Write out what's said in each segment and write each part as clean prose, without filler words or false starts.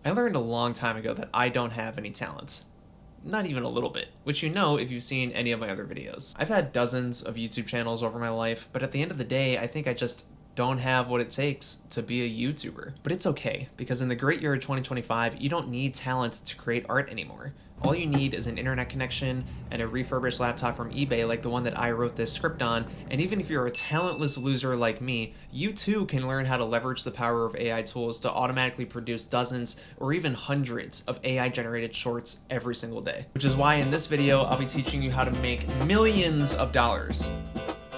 I learned a long time ago that I don't have any talent. Not even a little bit, which you know if you've seen any of my other videos. I've had dozens of YouTube channels over my life, but at the end of the day, I think I just don't have what it takes to be a YouTuber. But it's okay, because in the great year of 2025, you don't need talent to create art anymore. All you need is an internet connection and a refurbished laptop from eBay like the one that I wrote this script on, and even if you're a talentless loser like me, you too can learn how to leverage the power of AI tools to automatically produce dozens or even hundreds of AI-generated shorts every single day. Which is why in this video, I'll be teaching you how to make millions of dollars,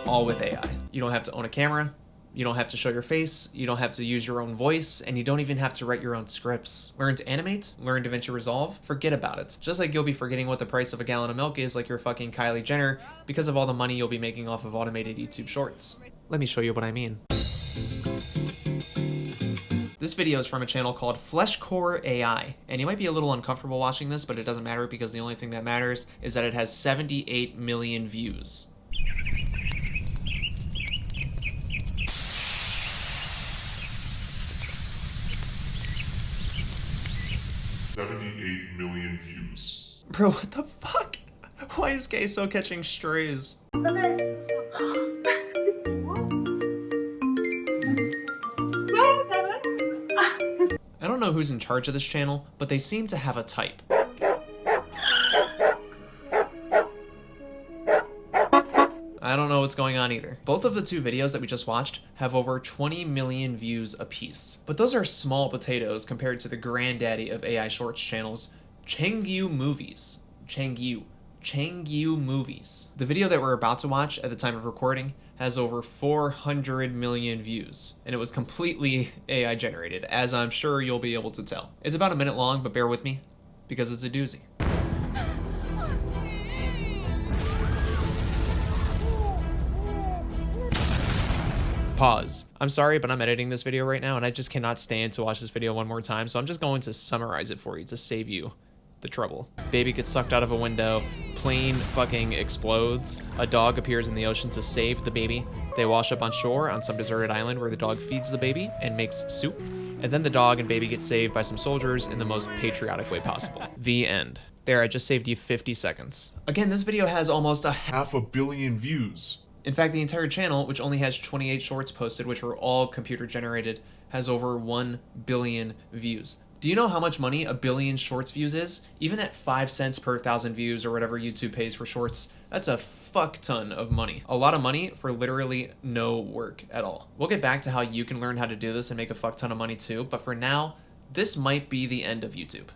all with AI. You don't have to own a camera, you don't have to show your face, you don't have to use your own voice, and you don't even have to write your own scripts. Learn to animate, learn DaVinci Resolve, forget about it. Just like you'll be forgetting what the price of a gallon of milk is like you're fucking Kylie Jenner because of all the money you'll be making off of automated YouTube shorts. Let me show you what I mean. This video is from a channel called Fleshcore AI, and you might be a little uncomfortable watching this, but it doesn't matter because the only thing that matters is that it has 78 million views. $78 million views. Bro, what the fuck? Why is Queso catching strays? I don't know who's in charge of this channel, but they seem to have a type. I don't know what's going on either. Both of the two videos that we just watched have over 20 million views apiece. But those are small potatoes compared to the granddaddy of AI Shorts channels, Chengyu Movies. Chengyu Movies. The video that we're about to watch at the time of recording has over 400 million views, and it was completely AI generated, as I'm sure you'll be able to tell. It's about a minute long, but bear with me, because it's a doozy. Pause. I'm sorry, but I'm editing this video right now and I just cannot stand to watch this video one more time, so I'm just going to summarize it for you to save you the trouble. Baby gets sucked out of a window, plane fucking explodes, a dog appears in the ocean to save the baby, they wash up on shore on some deserted island where the dog feeds the baby and makes soup, and then the dog and baby get saved by some soldiers in the most patriotic way possible. The end. There, I just saved you 50 seconds. Again, this video has almost Half a billion views. In fact, the entire channel, which only has 28 shorts posted, which were all computer generated, has over 1 billion views. Do you know how much money a billion shorts views is? Even at 5 cents per 1,000 views or whatever YouTube pays for shorts, that's a fuck ton of money. A lot of money for literally no work at all. We'll get back to how you can learn how to do this and make a fuck ton of money too, but for now, this might be the end of YouTube.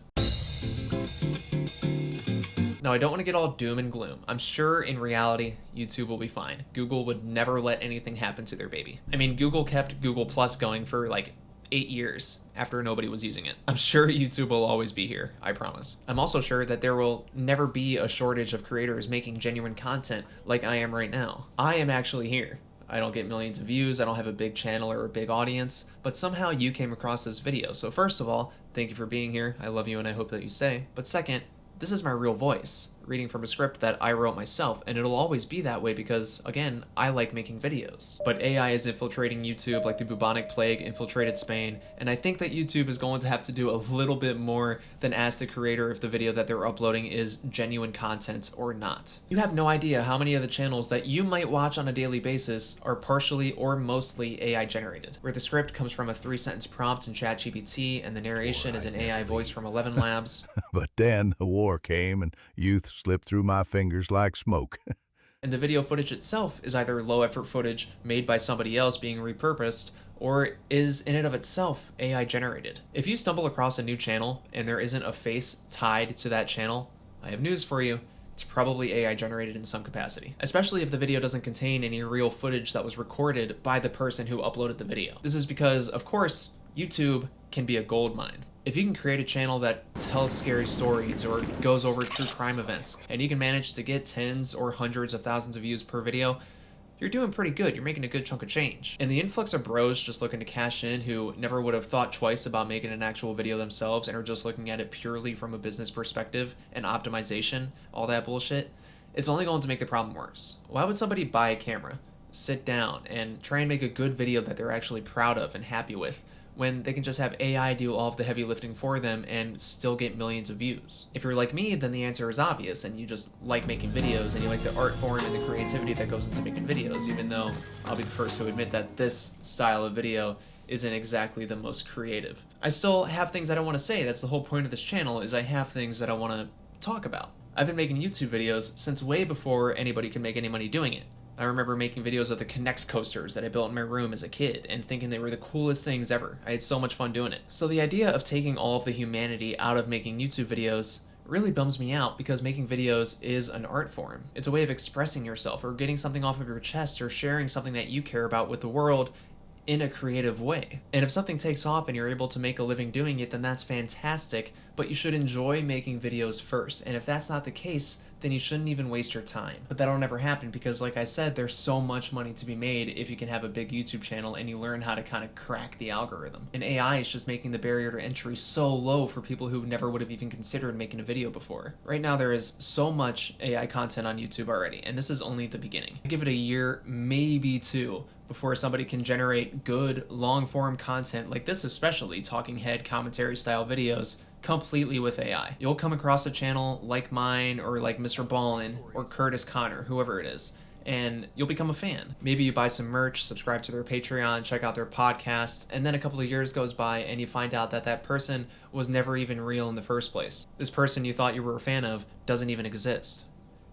Now, I don't want to get all doom and gloom. I'm sure in reality, YouTube will be fine. Google would never let anything happen to their baby. I mean, Google kept Google Plus going for like 8 years after nobody was using it. I'm sure YouTube will always be here, I promise. I'm also sure that there will never be a shortage of creators making genuine content like I am right now. I am actually here. I don't get millions of views, I don't have a big channel or a big audience, but somehow you came across this video. So first of all, thank you for being here. I love you and I hope that you stay. But second, this is my real voice, reading from a script that I wrote myself, and it'll always be that way because, again, I like making videos. But AI is infiltrating YouTube like the bubonic plague infiltrated Spain, and I think that YouTube is going to have to do a little bit more than ask the creator if the video that they're uploading is genuine content or not. You have no idea how many of the channels that you might watch on a daily basis are partially or mostly AI generated, where the script comes from a 3-sentence prompt in ChatGPT and the narration is an AI voice from 11 Labs. But then the war came and youth slipped through my fingers like smoke. And the video footage itself is either low-effort footage made by somebody else being repurposed, or is in and of itself AI generated. If you stumble across a new channel and there isn't a face tied to that channel, I have news for you. It's probably AI generated in some capacity, especially if the video doesn't contain any real footage that was recorded by the person who uploaded the video. This is because, of course, YouTube can be a gold mine. If you can create a channel that tells scary stories or goes over true crime events, and you can manage to get tens or hundreds of thousands of views per video, you're doing pretty good. You're making a good chunk of change. And the influx of bros just looking to cash in who never would have thought twice about making an actual video themselves and are just looking at it purely from a business perspective and optimization, all that bullshit, it's only going to make the problem worse. Why would somebody buy a camera, sit down, and try and make a good video that they're actually proud of and happy with, when they can just have AI do all of the heavy lifting for them and still get millions of views? If you're like me, then the answer is obvious, and you just like making videos and you like the art form and the creativity that goes into making videos, even though I'll be the first to admit that this style of video isn't exactly the most creative. I still have things that I want to say. That's the whole point of this channel, is I have things that I want to talk about. I've been making YouTube videos since way before anybody could make any money doing it. I remember making videos of the Connects coasters that I built in my room as a kid and thinking they were the coolest things ever. I had so much fun doing it. So the idea of taking all of the humanity out of making YouTube videos really bums me out, because making videos is an art form. It's a way of expressing yourself or getting something off of your chest or sharing something that you care about with the world in a creative way. And if something takes off and you're able to make a living doing it, then that's fantastic, but you should enjoy making videos first. And if that's not the case, then you shouldn't even waste your time. But that'll never happen, because like I said, there's so much money to be made if you can have a big YouTube channel and you learn how to kind of crack the algorithm. And AI is just making the barrier to entry so low for people who never would have even considered making a video before. Right now there is so much AI content on YouTube already, and this is only the beginning. I give it a year, maybe two, before somebody can generate good long-form content like this, especially talking head commentary style videos, completely with AI. You'll come across a channel like mine or like Mr. Ballin or Curtis Connor, whoever it is, and you'll become a fan. Maybe you buy some merch, subscribe to their Patreon, check out their podcasts, and then a couple of years goes by and you find out that that person was never even real in the first place. This person you thought you were a fan of doesn't even exist.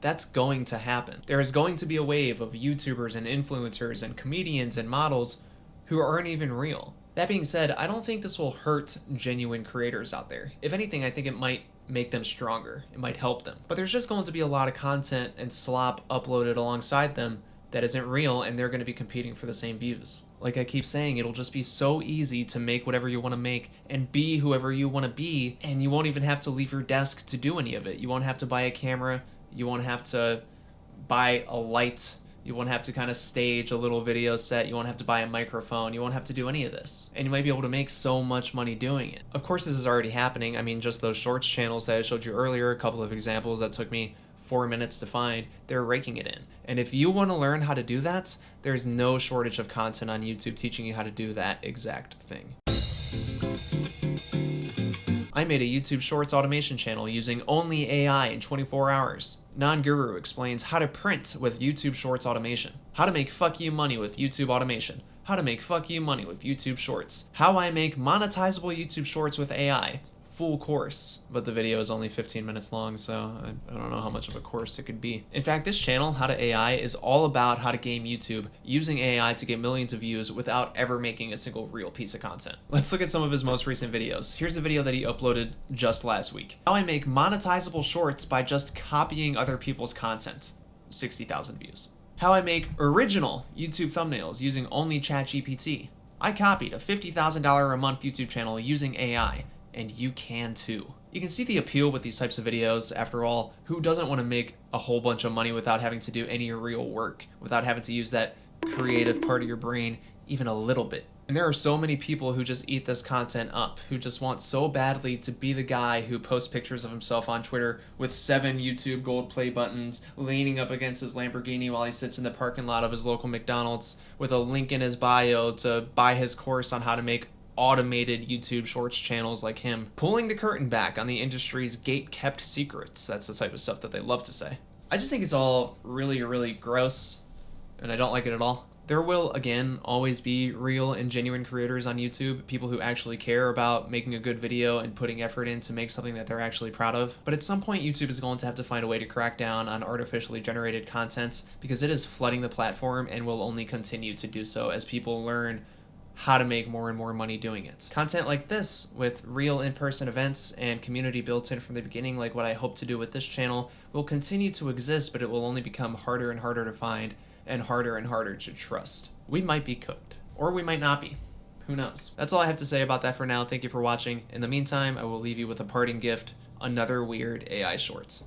That's going to happen. There is going to be a wave of YouTubers and influencers and comedians and models who aren't even real. That being said, I don't think this will hurt genuine creators out there. If anything, I think it might make them stronger. It might help them. But there's just going to be a lot of content and slop uploaded alongside them that isn't real, and they're going to be competing for the same views. Like I keep saying, it'll just be so easy to make whatever you want to make and be whoever you want to be, and you won't even have to leave your desk to do any of it. You won't have to buy a camera. You won't have to buy a light. You won't have to kind of stage a little video set. You won't have to buy a microphone. You won't have to do any of this. And you might be able to make so much money doing it. Of course, this is already happening. I mean, just those shorts channels that I showed you earlier, a couple of examples that took me 4 minutes to find, they're raking it in. And if you want to learn how to do that, there's no shortage of content on YouTube teaching you how to do that exact thing. I made a YouTube Shorts automation channel using only AI in 24 hours. Non-Guru explains how to print with YouTube Shorts automation, how to make fuck you money with YouTube automation, how to make fuck you money with YouTube Shorts, how I make monetizable YouTube Shorts with AI. Full course, but the video is only 15 minutes long, so I don't know how much of a course it could be. In fact, this channel, How to AI, is all about how to game YouTube using AI to get millions of views without ever making a single real piece of content. Let's look at some of his most recent videos. Here's a video that he uploaded just last week. How I make monetizable shorts by just copying other people's content. 60,000 views. How I make original YouTube thumbnails using only ChatGPT. I copied a $50,000 a month YouTube channel using AI. And you can too. You can see the appeal with these types of videos. After all, who doesn't want to make a whole bunch of money without having to do any real work, without having to use that creative part of your brain even a little bit? And there are so many people who just eat this content up, who just want so badly to be the guy who posts pictures of himself on Twitter with 7 YouTube gold play buttons, leaning up against his Lamborghini while he sits in the parking lot of his local McDonald's with a link in his bio to buy his course on how to make automated YouTube Shorts channels like him, pulling the curtain back on the industry's gate-kept secrets. That's the type of stuff that they love to say. I just think it's all really, really gross, and I don't like it at all. There will, again, always be real and genuine creators on YouTube, people who actually care about making a good video and putting effort in to make something that they're actually proud of. But at some point, YouTube is going to have to find a way to crack down on artificially generated content, because it is flooding the platform and will only continue to do so as people learn how to make more and more money doing it. Content like this, with real in-person events and community built in from the beginning, like what I hope to do with this channel, will continue to exist, but it will only become harder and harder to find and harder to trust. We might be cooked, or we might not be. Who knows? That's all I have to say about that for now. Thank you for watching. In the meantime, I will leave you with a parting gift, another weird AI shorts.